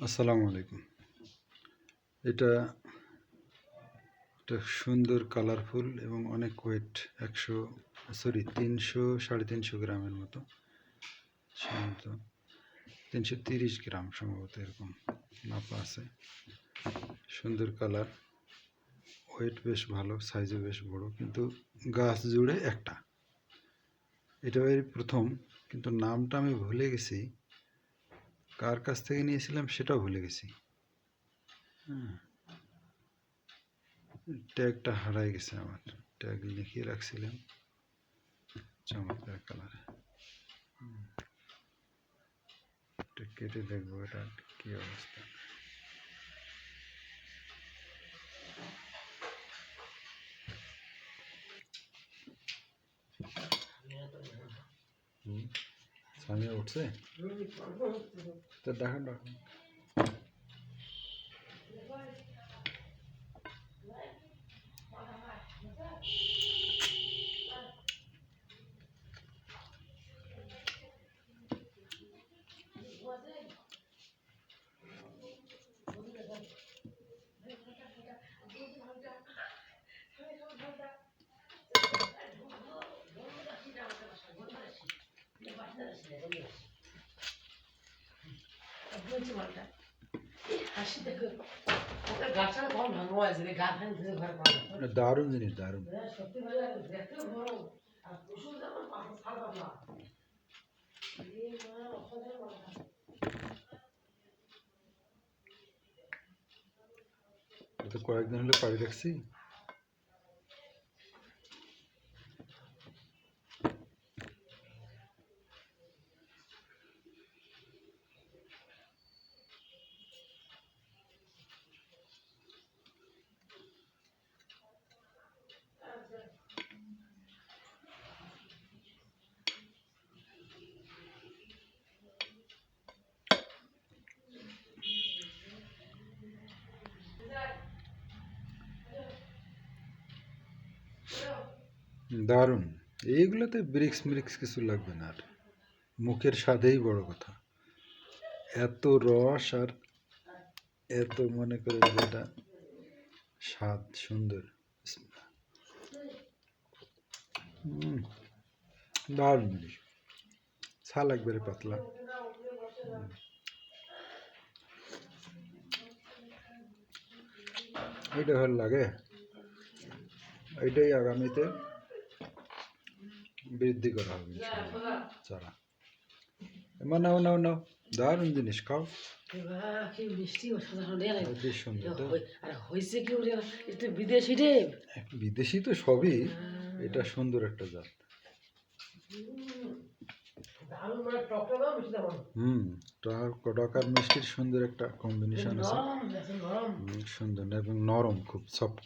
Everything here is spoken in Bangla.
আসসালামু আলাইকুম। এটা একটা সুন্দর কালারফুল এবং অনেক ওয়েট 300 350 গ্রামের মতো, সম্ভবত 330 গ্রাম সম্ভবত, এরকম মাপা আছে। সুন্দর কালার, ওয়েট বেশ ভালো, সাইজও বেশ বড়, কিন্তু গাছ জুড়ে একটা। এটা এই প্রথম, কিন্তু নামটা আমি ভুলে গেছি, কার কাছ থেকে নিয়েছিলাম সেটাও ভুলে গেছি। হ্যাঁ, ট্যাগটা হারাই গেছে আমার, ট্যাগ লিখিয়ে রাখছিলাম। চমৎকার কালার। এটা কেটে দেখবো এটা কি অবস্থা। সামনে উঠছে তো, দেখেন দেখেন। দারুণ জিনিস, দারুণ। তো কয়েকদিন হলে পাড়ি রাখছি। দারুণ। এইগুলোতে ব্রিক্স মিক্স কিছু লাগবে না, আর মুখের স্বাদেই বড় কথা। এত রস আর এত, মনে করে যেটা স্বাদ সুন্দর। দারুণ জিনিস, ছাল একবারে পাতলা। এইটা ভালো লাগে, এইটাই আগামীতে বৃদ্ধি করা হবে চারা। এমন নাও নাও নাও, দারুণ জিনিস, খাও। বিদেশি তো সবই, এটা সুন্দর একটা জাত। টক আর মিষ্টির সুন্দর একটা কম্বিনেশন আছে, সুন্দর এবং নরম, খুব সফট।